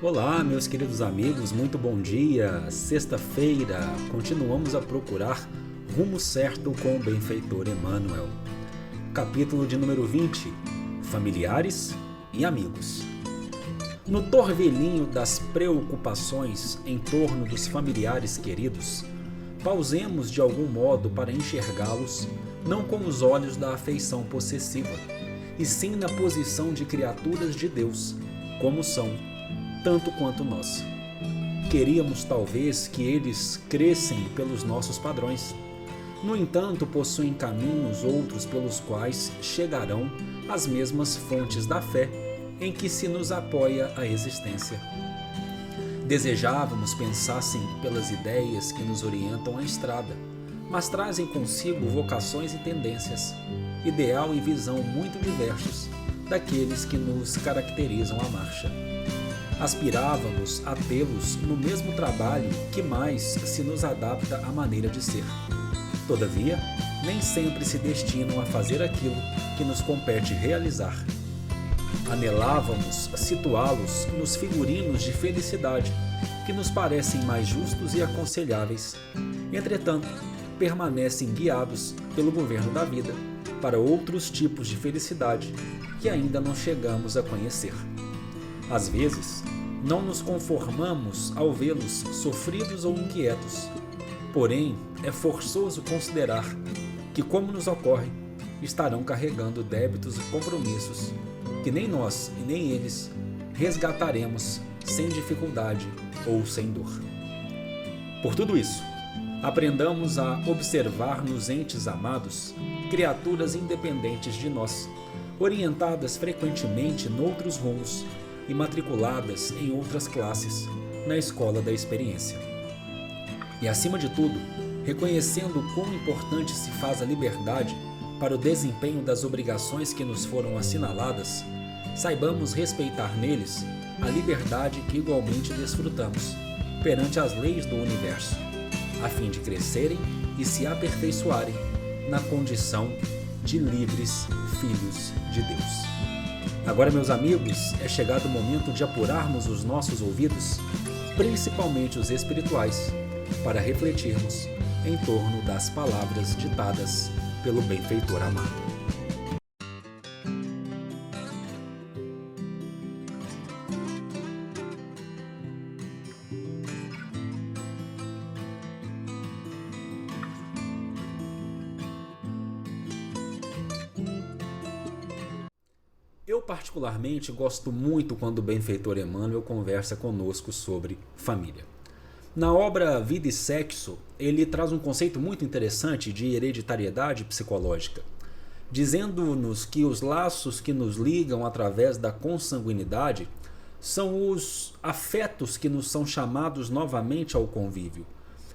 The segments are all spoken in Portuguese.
Olá, meus queridos amigos, muito bom dia. Sexta-feira, continuamos a procurar rumo certo com o benfeitor Emmanuel. Capítulo de número 20: Familiares e Amigos. No torvelinho das preocupações em torno dos familiares queridos, pausemos de algum modo para enxergá-los não com os olhos da afeição possessiva, e sim na posição de criaturas de Deus, como são, tanto quanto nós. Queríamos talvez que eles crescem pelos nossos padrões. No entanto, possuem caminhos outros pelos quais chegarão às mesmas fontes da fé em que se nos apoia a existência. Desejávamos pensassem pelas ideias que nos orientam a estrada, mas trazem consigo vocações e tendências, ideal e visão muito diversos daqueles que nos caracterizam a marcha. Aspirávamos a tê-los no mesmo trabalho que mais se nos adapta à maneira de ser. Todavia, nem sempre se destinam a fazer aquilo que nos compete realizar. Anelávamos situá-los nos figurinos de felicidade, que nos parecem mais justos e aconselháveis. Entretanto, permanecem guiados pelo governo da vida para outros tipos de felicidade que ainda não chegamos a conhecer. Às vezes, não nos conformamos ao vê-los sofridos ou inquietos. Porém, é forçoso considerar que, como nos ocorre, estarão carregando débitos e compromissos que nem nós e nem eles resgataremos sem dificuldade ou sem dor. Por tudo isso, aprendamos a observar nos entes amados criaturas independentes de nós, orientadas frequentemente noutros rumos e matriculadas em outras classes na escola da experiência. E acima de tudo, reconhecendo o quão importante se faz a liberdade para o desempenho das obrigações que nos foram assinaladas, saibamos respeitar neles a liberdade que igualmente desfrutamos perante as leis do universo, a fim de crescerem e se aperfeiçoarem na condição de livres filhos de Deus. Agora, meus amigos, é chegado o momento de apurarmos os nossos ouvidos, principalmente os espirituais, para refletirmos em torno das palavras ditadas pelo benfeitor amado. Eu particularmente gosto muito quando o benfeitor Emmanuel conversa conosco sobre família. Na obra Vida e Sexo, ele traz um conceito muito interessante de hereditariedade psicológica, dizendo-nos que os laços que nos ligam através da consanguinidade são os afetos que nos são chamados novamente ao convívio.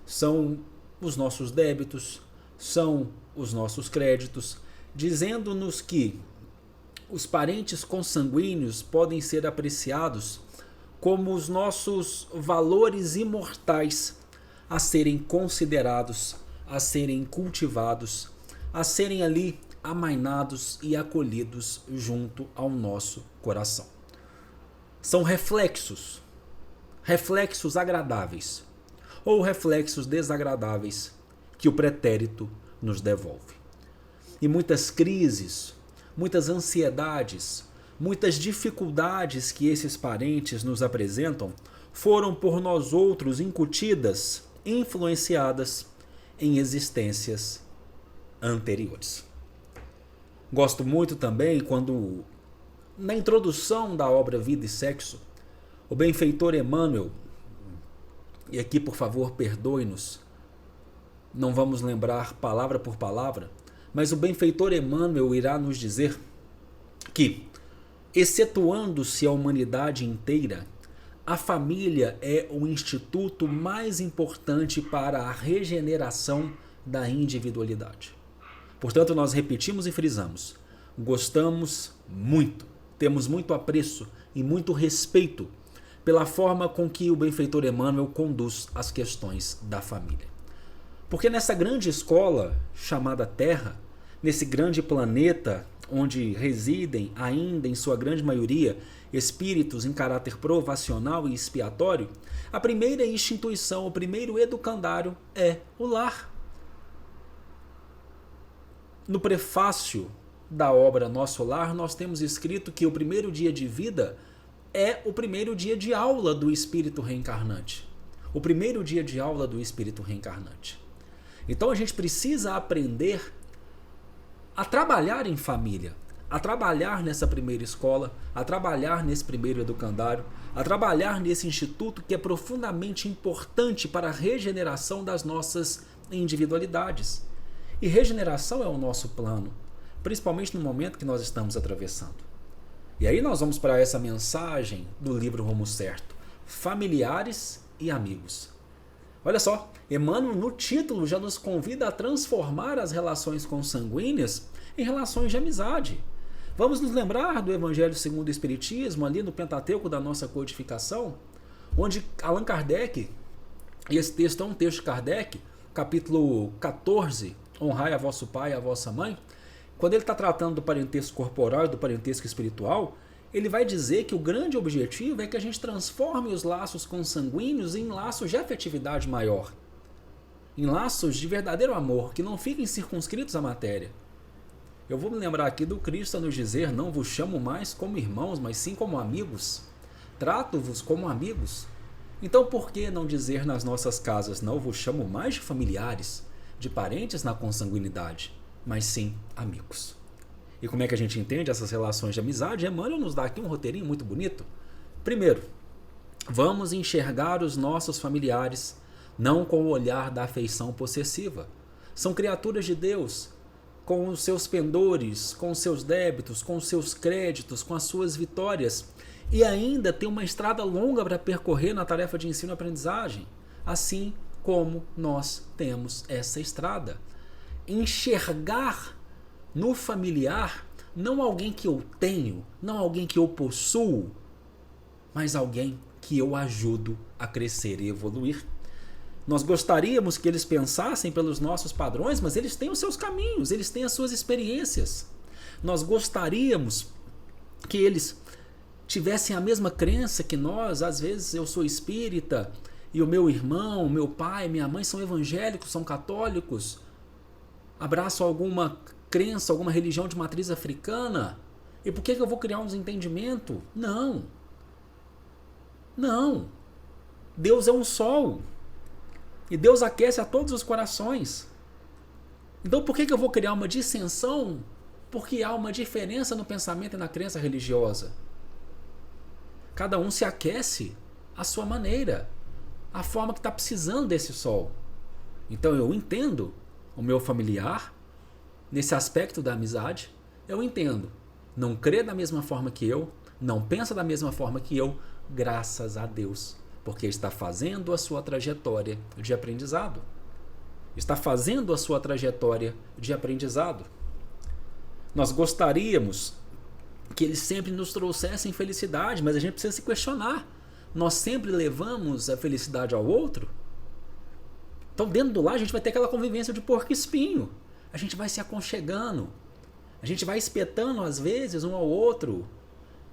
São os nossos débitos, são os nossos créditos, dizendo-nos que os parentes consanguíneos podem ser apreciados como os nossos valores imortais a serem considerados, a serem cultivados, a serem ali amainados e acolhidos junto ao nosso coração. São reflexos agradáveis ou reflexos desagradáveis que o pretérito nos devolve. E muitas crises, muitas ansiedades, muitas dificuldades que esses parentes nos apresentam foram por nós outros incutidas, influenciadas em existências anteriores. Gosto muito também quando, na introdução da obra Vida e Sexo, o benfeitor Emmanuel, e aqui por favor perdoe-nos, não vamos lembrar palavra por palavra, mas o benfeitor Emmanuel irá nos dizer que, excetuando-se a humanidade inteira, a família é o instituto mais importante para a regeneração da individualidade. Portanto, nós repetimos e frisamos, gostamos muito, temos muito apreço e muito respeito pela forma com que o benfeitor Emmanuel conduz as questões da família. Porque nessa grande escola chamada Terra, nesse grande planeta onde residem ainda em sua grande maioria espíritos em caráter provacional e expiatório, a primeira instituição, o primeiro educandário é o lar. No prefácio da obra Nosso Lar, nós temos escrito que o primeiro dia de vida é o primeiro dia de aula do espírito reencarnante. O primeiro dia de aula do espírito reencarnante. Então a gente precisa aprender a trabalhar em família, a trabalhar nessa primeira escola, a trabalhar nesse primeiro educandário, a trabalhar nesse instituto que é profundamente importante para a regeneração das nossas individualidades. E regeneração é o nosso plano, principalmente no momento que nós estamos atravessando. E aí nós vamos para essa mensagem do livro Rumo Certo, familiares e amigos. Olha só, Emmanuel no título já nos convida a transformar as relações consanguíneas em relações de amizade. Vamos nos lembrar do Evangelho segundo o Espiritismo, ali no Pentateuco da nossa codificação, onde Allan Kardec, e esse texto é um texto de Kardec, capítulo 14, honrai a vosso pai e a vossa mãe, quando ele está tratando do parentesco corporal e do parentesco espiritual, ele vai dizer que o grande objetivo é que a gente transforme os laços consanguíneos em laços de afetividade maior, em laços de verdadeiro amor, que não fiquem circunscritos à matéria. Eu vou me lembrar aqui do Cristo a nos dizer: não vos chamo mais como irmãos, mas sim como amigos. Trato-vos como amigos. Então por que não dizer nas nossas casas: não vos chamo mais de familiares, de parentes na consanguinidade, mas sim amigos? E como é que a gente entende essas relações de amizade? Emmanuel nos dá aqui um roteirinho muito bonito. Primeiro, vamos enxergar os nossos familiares não com o olhar da afeição possessiva. São criaturas de Deus, com os seus pendores, com os seus débitos, com os seus créditos, com as suas vitórias, e ainda tem uma estrada longa para percorrer na tarefa de ensino e aprendizagem, assim como nós temos essa estrada. Enxergar no familiar não alguém que eu tenho, não alguém que eu possuo, mas alguém que eu ajudo a crescer e evoluir. Nós gostaríamos que eles pensassem pelos nossos padrões, mas eles têm os seus caminhos, eles têm as suas experiências. Nós gostaríamos que eles tivessem a mesma crença que nós. Às vezes eu sou espírita e o meu irmão, meu pai, minha mãe são evangélicos, são católicos, abraçam alguma crença, alguma religião de matriz africana. E por que eu vou criar um desentendimento? Não. Não. Deus é um sol. E Deus aquece a todos os corações. Então por que eu vou criar uma dissensão? Porque há uma diferença no pensamento e na crença religiosa. Cada um se aquece à sua maneira, a forma que está precisando desse sol. Então eu entendo o meu familiar, nesse aspecto da amizade, eu entendo. Não crê da mesma forma que eu, não pensa da mesma forma que eu, graças a Deus. Porque está fazendo a sua trajetória de aprendizado. Está fazendo a sua trajetória de aprendizado. Nós gostaríamos que eles sempre nos trouxessem felicidade, mas a gente precisa se questionar. Nós sempre levamos a felicidade ao outro? Então dentro do lar a gente vai ter aquela convivência de porco-espinho. A gente vai se aconchegando. A gente vai espetando às vezes um ao outro.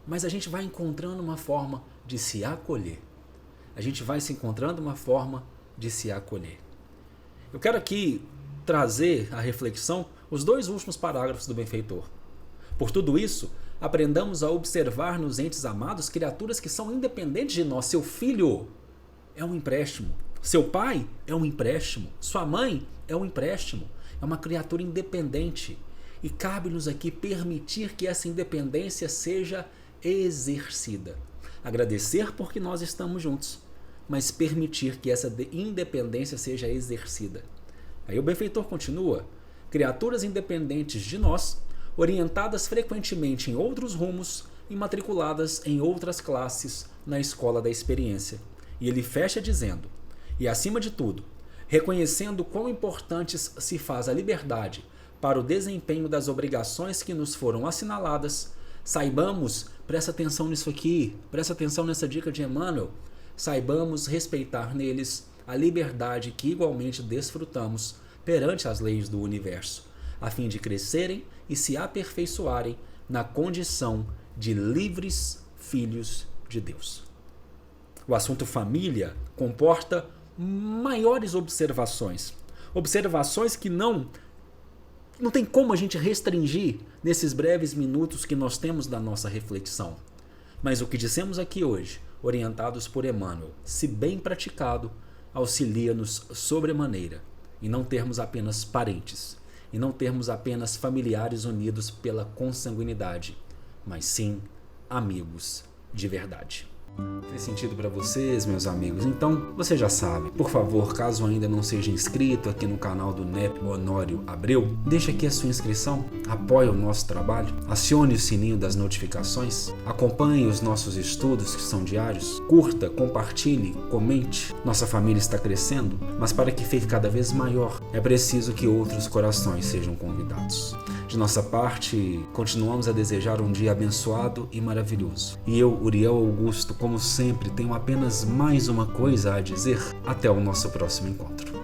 Mas a gente vai encontrando uma forma de se acolher. A gente vai se encontrando uma forma de se acolher. Eu quero aqui trazer à reflexão os dois últimos parágrafos do benfeitor. Por tudo isso, aprendamos a observar nos entes amados criaturas que são independentes de nós. Seu filho é um empréstimo. Seu pai é um empréstimo. Sua mãe é um empréstimo. É uma criatura independente. E cabe-nos aqui permitir que essa independência seja exercida. Agradecer porque nós estamos juntos, mas permitir que essa independência seja exercida. Aí o benfeitor continua: criaturas independentes de nós, orientadas frequentemente em outros rumos, imatriculadas em outras classes na escola da experiência. E ele fecha dizendo: e acima de tudo, reconhecendo quão importantes se faz a liberdade para o desempenho das obrigações que nos foram assinaladas, saibamos, presta atenção nisso aqui, presta atenção nessa dica de Emmanuel, saibamos respeitar neles a liberdade que igualmente desfrutamos perante as leis do universo, a fim de crescerem e se aperfeiçoarem na condição de livres filhos de Deus. O assunto família comporta maiores observações. Observações que não tem como a gente restringir nesses breves minutos que nós temos da nossa reflexão. Mas o que dissemos aqui hoje, orientados por Emmanuel, se bem praticado, auxilia-nos sobremaneira em não termos apenas parentes, e não termos apenas familiares unidos pela consanguinidade, mas sim amigos de verdade. Fez sentido para vocês, meus amigos? Então, você já sabe. Por favor, caso ainda não seja inscrito aqui no canal do NEP Honório Abreu, deixe aqui a sua inscrição, apoie o nosso trabalho, acione o sininho das notificações, acompanhe os nossos estudos que são diários, curta, compartilhe, comente. Nossa família está crescendo, mas para que fique cada vez maior, é preciso que outros corações sejam convidados. De nossa parte, continuamos a desejar um dia abençoado e maravilhoso. E eu, Uriel Augusto, como sempre, tenho apenas mais uma coisa a dizer. Até o nosso próximo encontro.